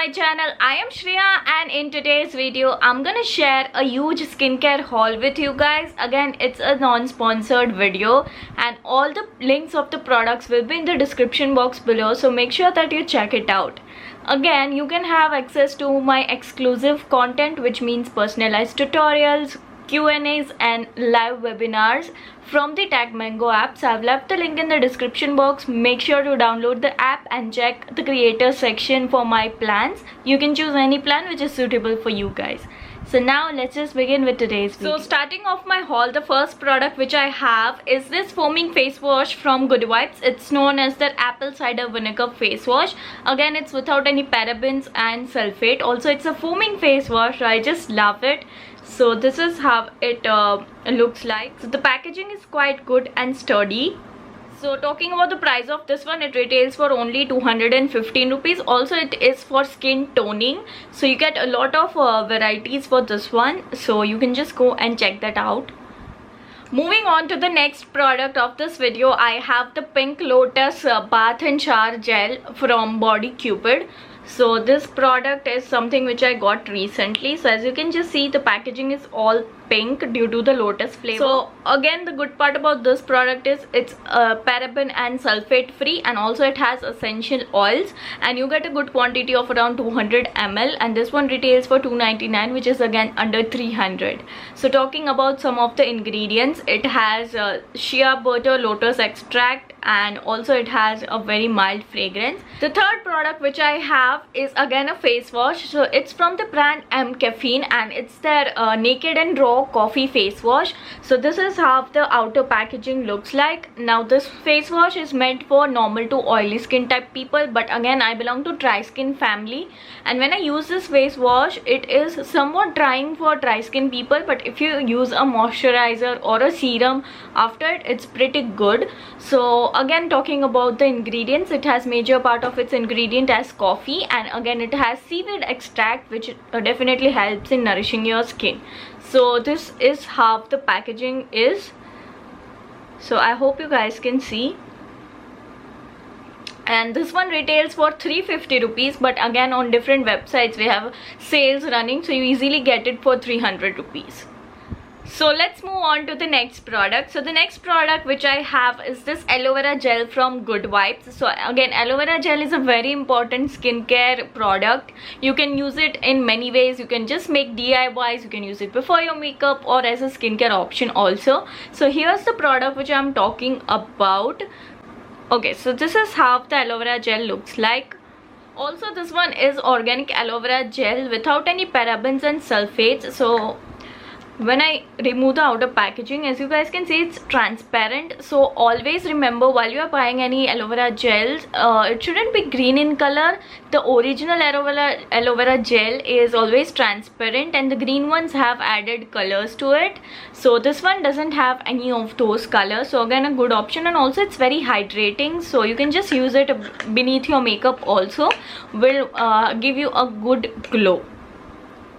my channel. I am Shreya and in today's video I'm gonna share a huge skincare haul with you guys. Again, it's a non-sponsored video and all the links of the products will be in the description box below, so make sure that you check it out. Again, you can have access to my exclusive content, which means personalized tutorials, Q&As and live webinars from the TagMango app. So I've left the link in the description box. Make sure to download the app and check the creator section for my plans. You can choose any plan which is suitable for you guys. So now let's just begin with today's video. So starting off my haul, the first product which I have is this foaming face wash from Good Vibes. It's known as the apple cider vinegar face wash. Again, it's without any parabens and sulfate. Also, it's a foaming face wash. I just love it. So this is how it looks like. So the packaging is quite good and sturdy. So talking about the price of this one, it retails for only 215 rupees. Also, it is for skin toning. So you get a lot of varieties for this one. So you can just go and check that out. Moving on to the next product of this video, I have the Pink Lotus Bath and Shower Gel from Body Cupid. So this product is something which I got recently. So as you can just see, the packaging is all pink due to the lotus flavor. So again, the good part about this product is it's paraben and sulfate free, and also it has essential oils, and you get a good quantity of around 200 ml, and this one retails for 299, which is again under 300. So talking about some of the ingredients, it has shea butter, lotus extract, and also it has a very mild fragrance. The third product which I have is again a face wash. So it's from the brand M Caffeine, and it's their Naked and Raw coffee face wash. So this is how the outer packaging looks like. Now this face wash is meant for normal to oily skin type people, but again, I belong to dry skin family, and when I use this face wash, it is somewhat drying for dry skin people, but if you use a moisturizer or a serum after it, it's pretty good. So again, talking about the ingredients, it has major part of its ingredient as coffee, and again it has seaweed extract, which definitely helps in nourishing your skin. So this is how the packaging is. So I hope you guys can see. And this one retails for 350 rupees, but again on different websites we have sales running, so you easily get it for 300 rupees. So let's move on to the next product. So the next product which I have is this aloe vera gel from Good Vibes. So again, aloe vera gel is a very important skincare product. You can use it in many ways. You can just make DIYs, you can use it before your makeup or as a skincare option also. So here's the product which I'm talking about. Okay, so this is how the aloe vera gel looks like. Also, this one is organic aloe vera gel without any parabens and sulfates. So when I remove the outer packaging, as you guys can see, it's transparent. So always remember, while you are buying any aloe vera gels, it shouldn't be green in color. The original aloe vera gel is always transparent, and the green ones have added colors to it. So this one doesn't have any of those colors. So again, a good option, and also it's very hydrating. So you can just use it beneath your makeup also. Will give you a good glow.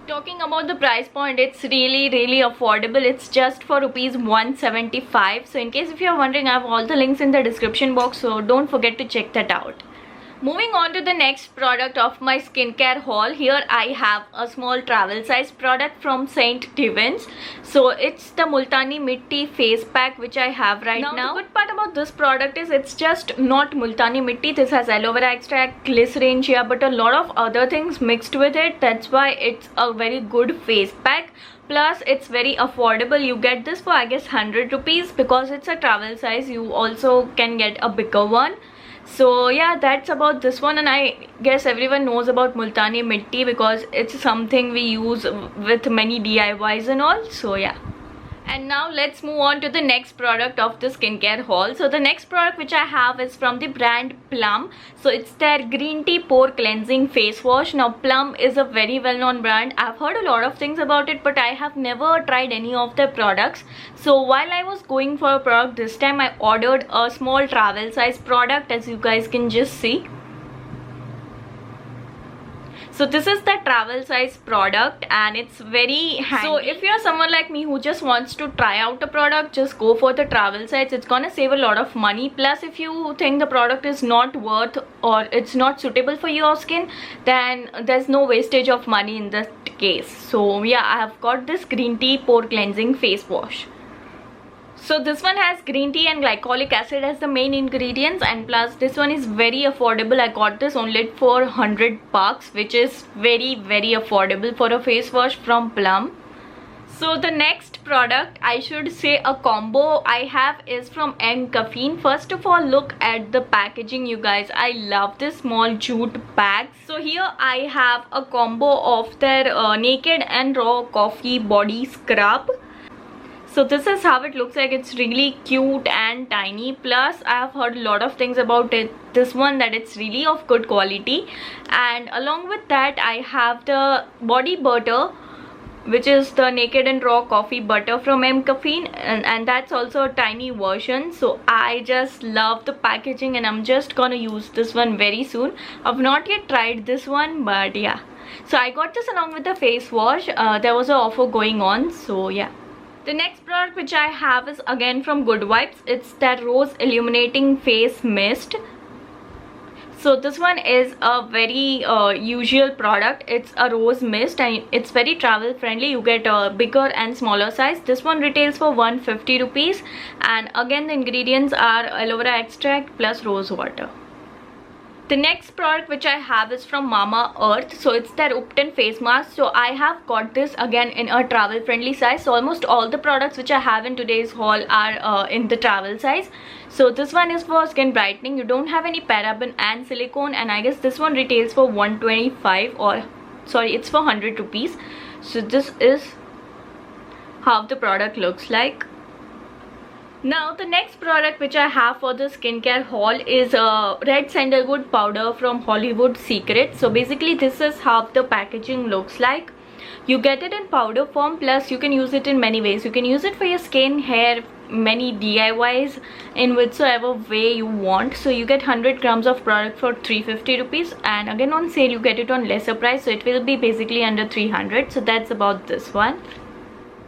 Talking about the price point, it's really affordable. It's just for rupees 175. So in case if you're wondering, I have all the links in the description box, so don't forget to check that out. Moving on to the next product of my skincare haul, here I have a small travel size product from Saint Divins. So it's the Multani Mitti face pack which I have right now. The good part about this product is it's just not Multani Mitti. This has aloe vera extract, glycerin, shea butter, a lot of other things mixed with it. That's why it's a very good face pack. Plus it's very affordable. You get this for I guess 100 rupees because it's a travel size. You also can get a bigger one. So yeah, that's about this one, and I guess everyone knows about Multani Mitti because it's something we use with many DIYs and all. So yeah. And now let's move on to the next product of the skincare haul. So the next product which I have is from the brand Plum. So it's their green tea pore cleansing face wash. Now Plum is a very well-known brand. I've heard a lot of things about it, but I have never tried any of their products. So while I was going for a product this time, I ordered a small travel size product, as you guys can just see. So this is the travel size product and it's very handy. So if you're someone like me who just wants to try out a product, just go for the travel size. It's gonna save a lot of money. Plus if you think the product is not worth or it's not suitable for your skin, then there's no wastage of money in that case. So yeah, I have got this green tea pore cleansing face wash. So this one has green tea and glycolic acid as the main ingredients, and plus this one is very affordable. I got this only for 100 bucks, which is very affordable for a face wash from Plum. So the next product, I should say a combo I have, is from Caffeine. First of all, look at the packaging, you guys. I love this small jute bag. So here I have a combo of their naked and raw coffee body scrub. So this is how it looks like. It's really cute and tiny. Plus I have heard a lot of things about this one, that it's really of good quality. And along with that, I have the body butter, which is the naked and raw coffee butter from Caffeine, and that's also a tiny version. So I just love the packaging and I'm just gonna use this one very soon. I've not yet tried this one, but yeah. So I got this along with the face wash. There was an offer going on, so yeah. The next product which I have is again from Good Vibes. It's that Rose Illuminating Face Mist. So this one is a very usual product. It's a rose mist and it's very travel friendly. You get a bigger and smaller size. This one retails for 150 rupees, and again the ingredients are aloe vera extract plus rose water. The next product which I have is from Mama Earth. So it's their Upton face mask. So I have got this again in a travel friendly size. So almost all the products which I have in today's haul are in the travel size. So this one is for skin brightening. You don't have any paraben and silicone, and I guess this one retails for 125, or sorry, it's for 100 rupees. So this is how the product looks like. Now the next product which I have for the skincare haul is red sandalwood powder from Hollywood Secrets. So basically this is how the packaging looks like. You get it in powder form, plus you can use it in many ways. You can use it for your skin, hair, many DIYs in whichever way you want. So you get 100 grams of product for 350 rupees, and again on sale you get it on lesser price, so it will be basically under 300. So that's about this one.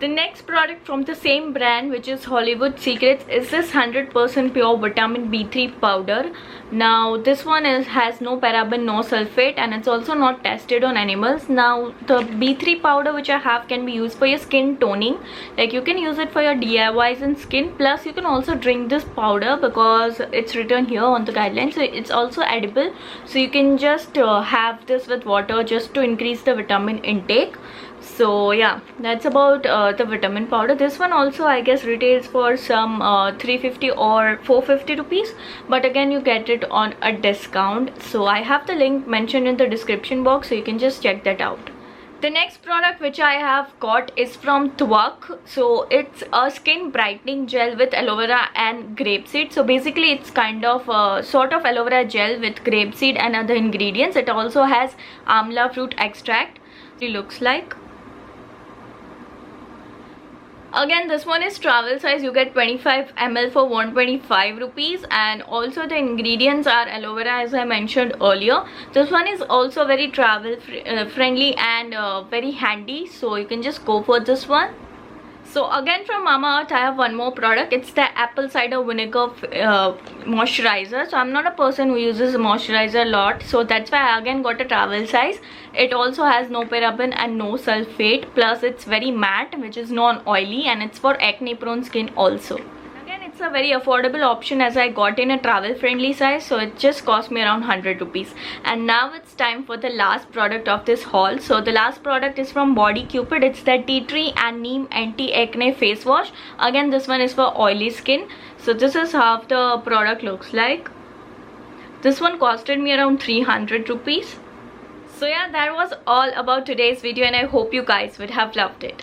The next product from the same brand, which is Hollywood Secrets, is this 100% pure vitamin B3 powder. Now this one has no paraben, no sulfate, and it's also not tested on animals. Now the B3 powder which I have can be used for your skin toning. Like you can use it for your DIYs in skin, plus you can also drink this powder because it's written here on the guidelines. So it's also edible, so you can just have this with water just to increase the vitamin intake. So yeah, that's about the vitamin powder. This one also I guess retails for some 350 or 450 rupees, but again you get it on a discount. So I have the link mentioned in the description box, so you can just check that out. The next product which I have got is from Twak. So it's a skin brightening gel with aloe vera and grapeseed. So basically it's kind of a sort of aloe vera gel with grapeseed and other ingredients. It also has amla fruit extract. It looks like. Again, this one is travel size. You get 25 ml for 125 rupees, and also the ingredients are aloe vera, as I mentioned earlier. This one is also very travel friendly and very handy, so you can just go for this one. So again from Mamaearth, I have one more product. It's the apple cider vinegar moisturizer. So I'm not a person who uses moisturizer a lot, so that's why I again got a travel size. It also has no paraben and no sulfate, plus it's very matte, which is non-oily, and it's for acne prone skin also. It's a very affordable option as I got in a travel friendly size, so it just cost me around 100 rupees. And now it's time for the last product of this haul. So the last product is from Body Cupid. It's the tea tree and neem anti-acne face wash. Again, this one is for oily skin. So this is how the product looks like. This one costed me around 300 rupees. So yeah, that was all about today's video, and I hope you guys would have loved it.